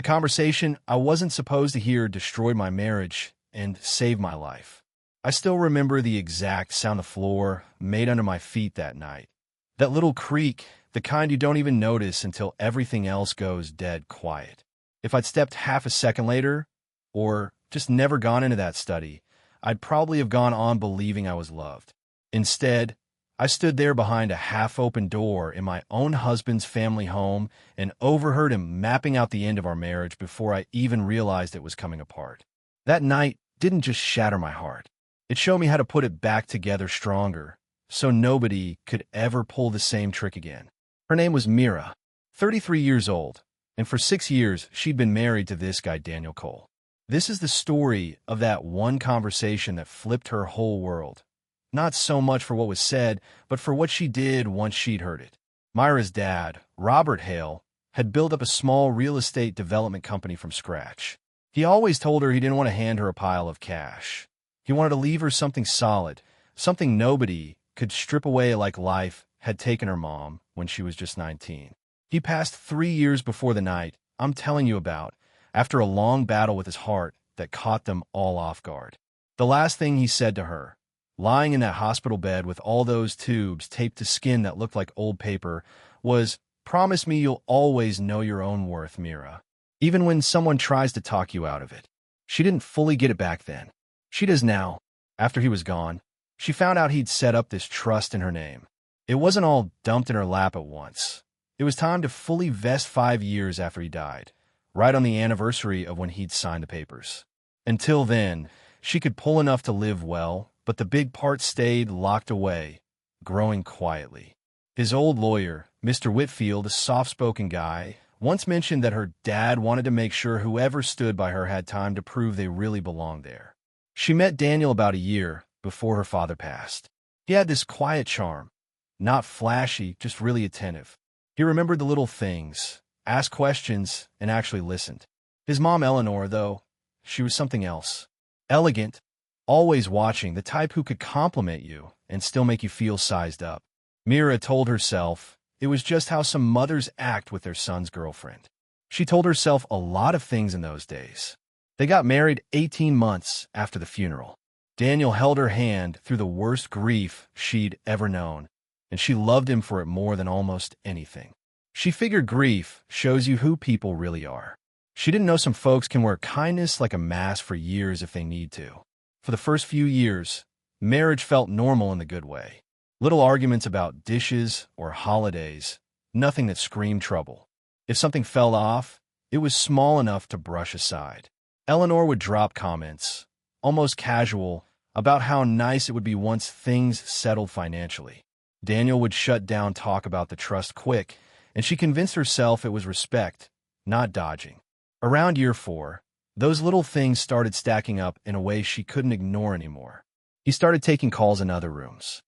The conversation I wasn't supposed to hear destroyed my marriage and saved my life. I still remember the exact sound the floor made under my feet that night. That little creak, the kind you don't even notice until everything else goes dead quiet. If I'd stepped half a second later, or just never gone into that study, I'd probably have gone on believing I was loved. Instead, I stood there behind a half-open door in my own husband's family home and overheard him mapping out the end of our marriage before I even realized it was coming apart. That night didn't just shatter my heart. It showed me how to put it back together stronger, so nobody could ever pull the same trick again. Her name was Mira, 33 years old, and for 6 years she'd been married to this guy Daniel Cole. This is the story of that one conversation that flipped her whole world. Not so much for what was said, but for what she did once she'd heard it. Myra's dad, Robert Hale, had built up a small real estate development company from scratch. He always told her he didn't want to hand her a pile of cash. He wanted to leave her something solid, something nobody could strip away like life had taken her mom when she was just 19. He passed 3 years before the night I'm telling you about, after a long battle with his heart that caught them all off guard. The last thing he said to her, lying in that hospital bed with all those tubes taped to skin that looked like old paper, was, "Promise me you'll always know your own worth, Mira. Even when someone tries to talk you out of it." She didn't fully get it back then. She does now. After he was gone, she found out he'd set up this trust in her name. It wasn't all dumped in her lap at once. It was time to fully vest 5 years after he died, right on the anniversary of when he'd signed the papers. Until then, she could pull enough to live well, but the big part stayed locked away, growing quietly. His old lawyer, Mr. Whitfield, a soft-spoken guy, once mentioned that her dad wanted to make sure whoever stood by her had time to prove they really belonged there. She met Daniel about a year before her father passed. He had this quiet charm, not flashy, just really attentive. He remembered the little things, asked questions, and actually listened. His mom, Eleanor, though, she was something else. Elegant, always watching, the type who could compliment you and still make you feel sized up. Mira told herself it was just how some mothers act with their son's girlfriend. She told herself a lot of things in those days. They got married 18 months after the funeral. Daniel held her hand through the worst grief she'd ever known, and she loved him for it more than almost anything. She figured grief shows you who people really are. She didn't know some folks can wear kindness like a mask for years if they need to. For the first few years, marriage felt normal in the good way. Little arguments about dishes or holidays, nothing that screamed trouble. If something fell off, it was small enough to brush aside. Eleanor would drop comments, almost casual, about how nice it would be once things settled financially. Daniel would shut down talk about the trust quick, and she convinced herself it was respect, not dodging. Around year 4, those little things started stacking up in a way she couldn't ignore anymore. He started taking calls in other rooms.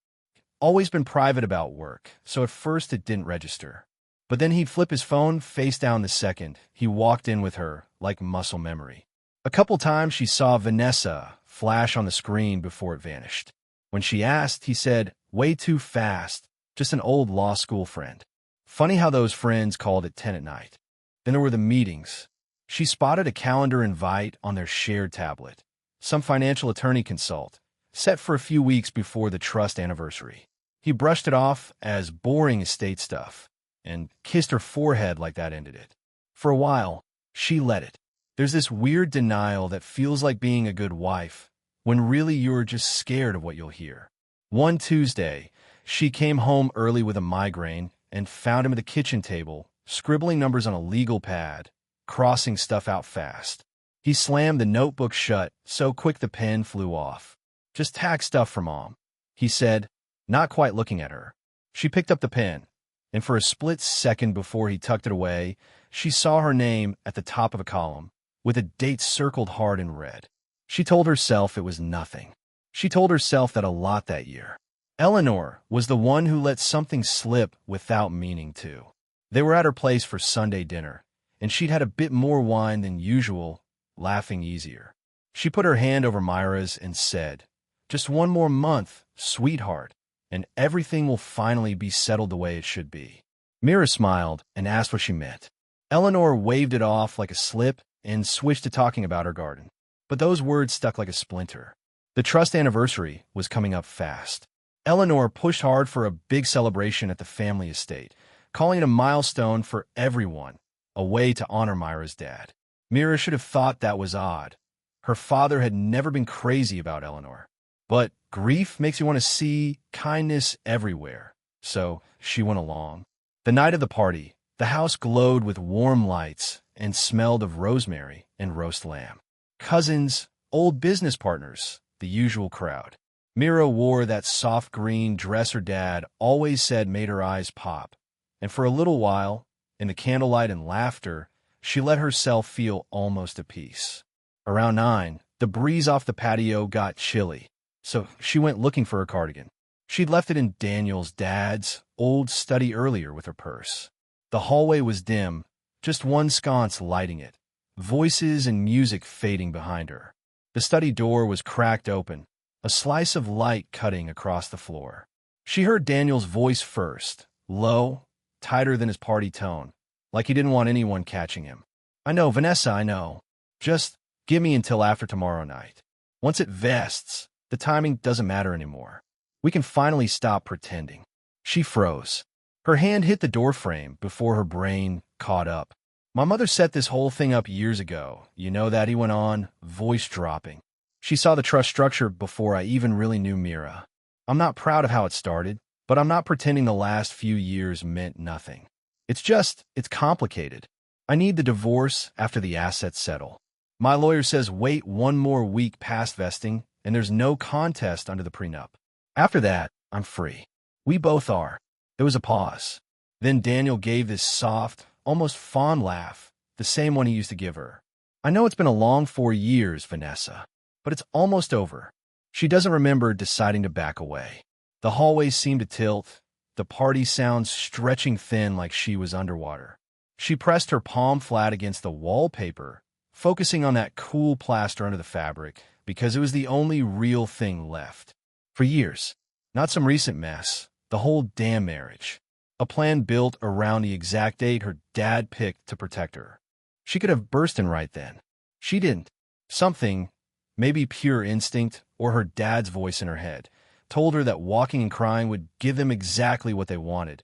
Always been private about work, so at first it didn't register. But then he'd flip his phone face down the second he walked in with her, like muscle memory. A couple times she saw Vanessa flash on the screen before it vanished. When she asked, he said, "Way too fast, just an old law school friend." Funny how those friends called at 10 at night. Then there were the meetings. She spotted a calendar invite on their shared tablet. Some financial attorney consult, set for a few weeks before the trust anniversary. He brushed it off as boring estate stuff and kissed her forehead like that ended it. For a while, she let it. There's this weird denial that feels like being a good wife, when really you're just scared of what you'll hear. One Tuesday, she came home early with a migraine and found him at the kitchen table, scribbling numbers on a legal pad, crossing stuff out fast. He slammed the notebook shut so quick the pen flew off. "Just tax stuff for Mom," he said, not quite looking at her. She picked up the pen, and for a split second before he tucked it away, she saw her name at the top of a column, with a date circled hard in red. She told herself it was nothing. She told herself that a lot that year. Eleanor was the one who let something slip without meaning to. They were at her place for Sunday dinner, and she'd had a bit more wine than usual, laughing easier. She put her hand over Myra's and said, "Just one more month, sweetheart, and everything will finally be settled the way it should be." Mira smiled and asked what she meant. Eleanor waved it off like a slip and switched to talking about her garden. But those words stuck like a splinter. The trust anniversary was coming up fast. Eleanor pushed hard for a big celebration at the family estate, calling it a milestone for everyone, a way to honor Myra's dad. Mira should have thought that was odd. Her father had never been crazy about Eleanor. But grief makes you want to see kindness everywhere, so she went along. The night of the party, the house glowed with warm lights and smelled of rosemary and roast lamb. Cousins, old business partners, the usual crowd. Mira wore that soft green dress her dad always said made her eyes pop, and for a little while, in the candlelight and laughter, she let herself feel almost at peace. Around 9, the breeze off the patio got chilly, so she went looking for her cardigan. She'd left it in Daniel's dad's old study earlier with her purse. The hallway was dim, just one sconce lighting it, voices and music fading behind her. The study door was cracked open, a slice of light cutting across the floor. She heard Daniel's voice first, low, tighter than his party tone, like he didn't want anyone catching him. "I know, Vanessa, I know. Just give me until after tomorrow night. Once it vests, the timing doesn't matter anymore. We can finally stop pretending." She froze. Her hand hit the doorframe before her brain caught up. "My mother set this whole thing up years ago. You know that," he went on, voice dropping. "She saw the trust structure before I even really knew Mira. I'm not proud of how it started, but I'm not pretending the last few years meant nothing. It's complicated. I need the divorce after the assets settle. My lawyer says wait one more week past vesting, and there's no contest under the prenup. After that, I'm free. We both are." There was a pause. Then Daniel gave this soft, almost fond laugh, the same one he used to give her. "I know it's been a long 4 years, Vanessa, but it's almost over." She doesn't remember deciding to back away. The hallway seemed to tilt, the party sounds stretching thin like she was underwater. She pressed her palm flat against the wallpaper, focusing on that cool plaster under the fabric, because it was the only real thing left. For years, not some recent mess, the whole damn marriage. A plan built around the exact date her dad picked to protect her. She could have burst in right then. She didn't. Something, maybe pure instinct or her dad's voice in her head, told her that walking and crying would give them exactly what they wanted.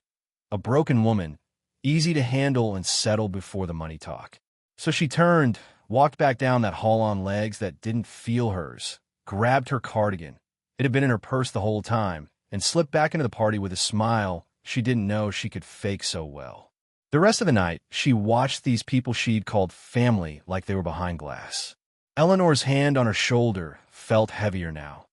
A broken woman, easy to handle and settle before the money talk. So she turned, walked back down that hall on legs that didn't feel hers, grabbed her cardigan. It had been in her purse the whole time, and slipped back into the party with a smile she didn't know she could fake so well. The rest of the night, she watched these people she'd called family like they were behind glass. Eleanor's hand on her shoulder felt heavier now,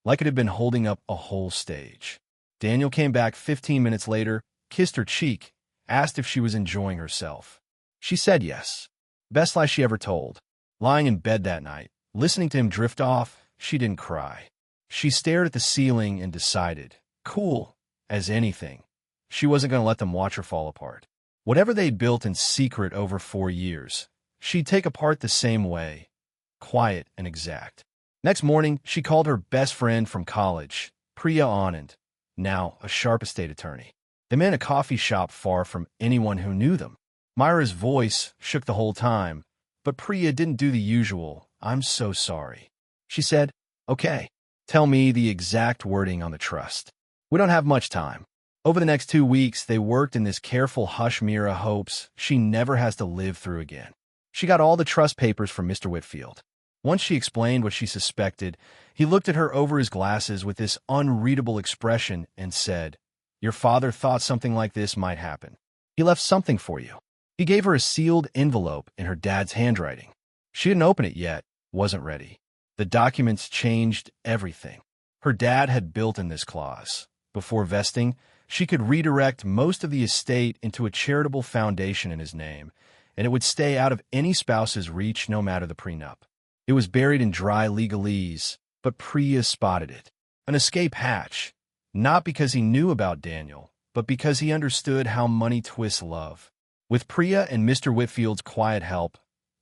like it had been holding up a whole stage. Daniel came back 15 minutes later, kissed her cheek, asked if she was enjoying herself. She said yes. Best lie she ever told. Lying in bed that night, listening to him drift off, she didn't cry. She stared at the ceiling and decided, cool as anything, she wasn't going to let them watch her fall apart. Whatever they'd built in secret over 4 years, she'd take apart the same way, quiet and exact. Next morning, she called her best friend from college, Priya Anand, now a sharp estate attorney. They met in a coffee shop far from anyone who knew them. Myra's voice shook the whole time, but Priya didn't do the usual, "I'm so sorry." She said, "Okay, tell me the exact wording on the trust. We don't have much time." Over the next 2 weeks, they worked in this careful hush Mira hopes she never has to live through again. She got all the trust papers from Mr. Whitfield. Once she explained what she suspected, he looked at her over his glasses with this unreadable expression and said, "Your father thought something like this might happen. He left something for you." He gave her a sealed envelope in her dad's handwriting. She didn't open it yet, wasn't ready. The documents changed everything. Her dad had built in this clause. Before vesting, she could redirect most of the estate into a charitable foundation in his name, and it would stay out of any spouse's reach no matter the prenup. It was buried in dry legalese, but Priya spotted it. An escape hatch, not because he knew about Daniel, but because he understood how money twists love. With Priya and Mr. Whitfield's quiet help,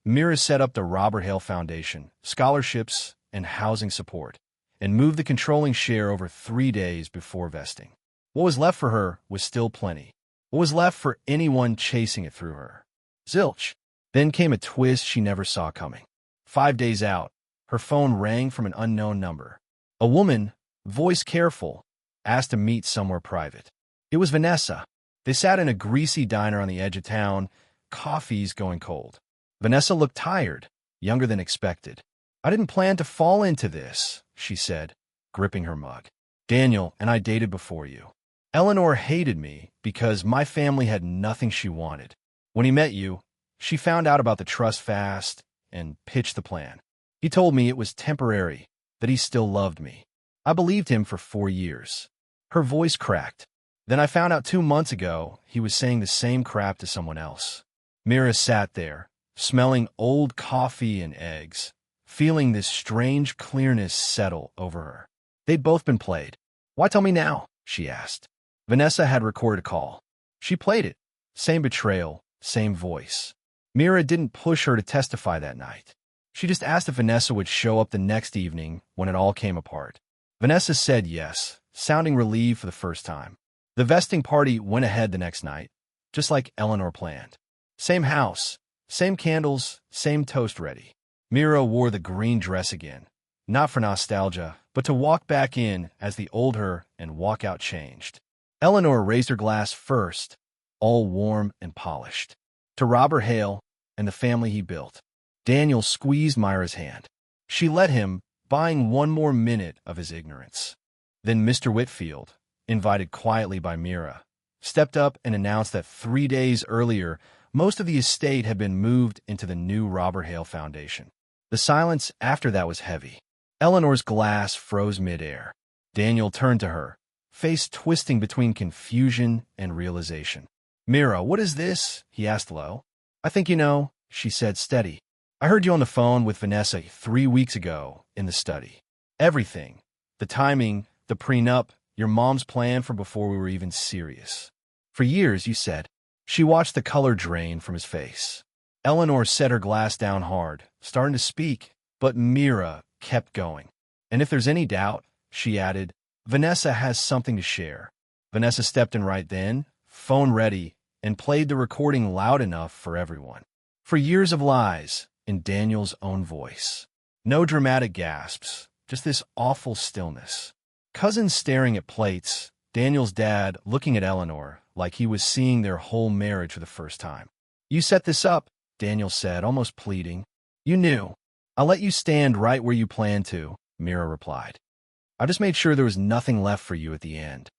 Mira set up the Robert Hale Foundation, scholarships, and housing support, and moved the controlling share over 3 days before vesting. What was left for her was still plenty. What was left for anyone chasing it through her? Zilch. Then came a twist she never saw coming. 5 days out, her phone rang from an unknown number. A woman, voice careful, asked to meet somewhere private. It was Vanessa. They sat in a greasy diner on the edge of town, coffees going cold. Vanessa looked tired, younger than expected. "I didn't plan to fall into this," she said, gripping her mug. "Daniel and I dated before you. Eleanor hated me because my family had nothing she wanted. When he met you, she found out about the trust fast and pitched the plan. He told me it was temporary, that he still loved me. I believed him for 4 years." Her voice cracked. "Then I found out 2 months ago he was saying the same crap to someone else." Mira sat there, smelling old coffee and eggs, feeling this strange clearness settle over her. They'd both been played. "Why tell me now?" she asked. Vanessa had recorded a call. She played it. Same betrayal, same voice. Mira didn't push her to testify that night. She just asked if Vanessa would show up the next evening when it all came apart. Vanessa said yes, sounding relieved for the first time. The vesting party went ahead the next night, just like Eleanor planned. Same house, same candles, same toast ready. Mira wore the green dress again, not for nostalgia, but to walk back in as the old her and walk out changed. Eleanor raised her glass first, all warm and polished. To Robert Hale and the family he built. Daniel squeezed Myra's hand. She let him, buying 1 more minute of his ignorance. Then Mr. Whitfield, invited quietly by Mira, stepped up and announced that 3 days earlier, most of the estate had been moved into the new Robert Hale Foundation. The silence after that was heavy. Eleanor's glass froze midair. Daniel turned to her, face twisting between confusion and realization. "Mira, what is this?" he asked low. "I think you know," she said steady. "I heard you on the phone with Vanessa 3 weeks ago in the study. Everything. The timing, the prenup, your mom's plan from before we were even serious. For years, you said." She watched the color drain from his face. Eleanor set her glass down hard, starting to speak, but Mira kept going. "And if there's any doubt," she added, "Vanessa has something to share." Vanessa stepped in right then, phone ready, and played the recording loud enough for everyone. For years of lies, in Daniel's own voice. No dramatic gasps, just this awful stillness. Cousins staring at plates, Daniel's dad looking at Eleanor like he was seeing their whole marriage for the first time. "You set this up," Daniel said, almost pleading. "You knew. I'll let you stand right where you planned to," Mira replied. "I just made sure there was nothing left for you at the end."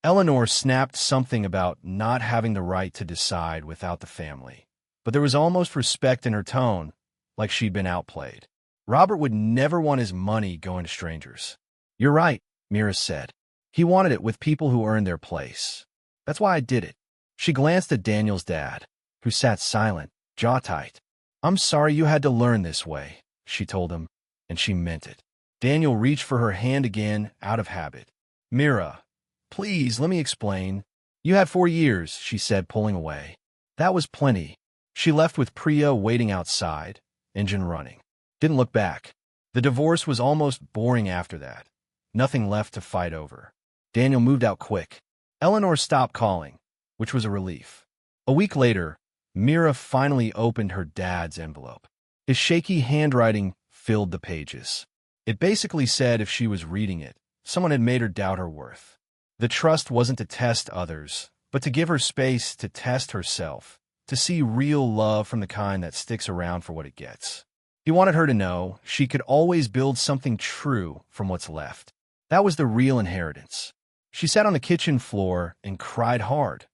Eleanor snapped something about not having the right to decide without the family, but there was almost respect in her tone, like she'd been outplayed. Robert would never want his money going to strangers. "You're right," Mira said. "He wanted it with people who earned their place. That's why I did it." She glanced at Daniel's dad, who sat silent, jaw tight. "I'm sorry you had to learn this way," she told him, and she meant it. Daniel reached for her hand again, out of habit. "Mira, please, let me explain. You had 4 years," she said, pulling away. "That was plenty." She left with Priya waiting outside, engine running. Didn't look back. The divorce was almost boring after that. Nothing left to fight over. Daniel moved out quick. Eleanor stopped calling, which was a relief. A week later, Mira finally opened her dad's envelope. His shaky handwriting filled the pages. It basically said if she was reading it, someone had made her doubt her worth. The trust wasn't to test others, but to give her space to test herself, to see real love from the kind that sticks around for what it gets. He wanted her to know she could always build something true from what's left. That was the real inheritance. She sat on the kitchen floor and cried hard,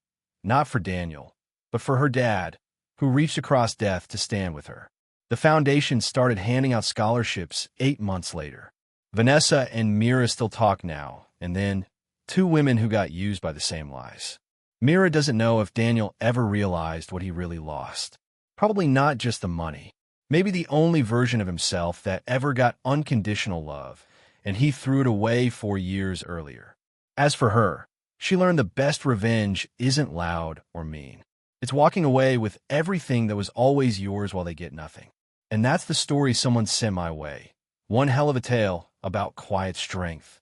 not for Daniel, but for her dad, who reached across death to stand with her. The foundation started handing out scholarships 8 months later. Vanessa and Mira still talk now, and then 2 women who got used by the same lies. Mira doesn't know if Daniel ever realized what he really lost. Probably not just the money. Maybe the only version of himself that ever got unconditional love, and he threw it away 4 years earlier. As for her, she learned the best revenge isn't loud or mean. It's walking away with everything that was always yours while they get nothing. And that's the story someone sent my way. One hell of a tale about quiet strength.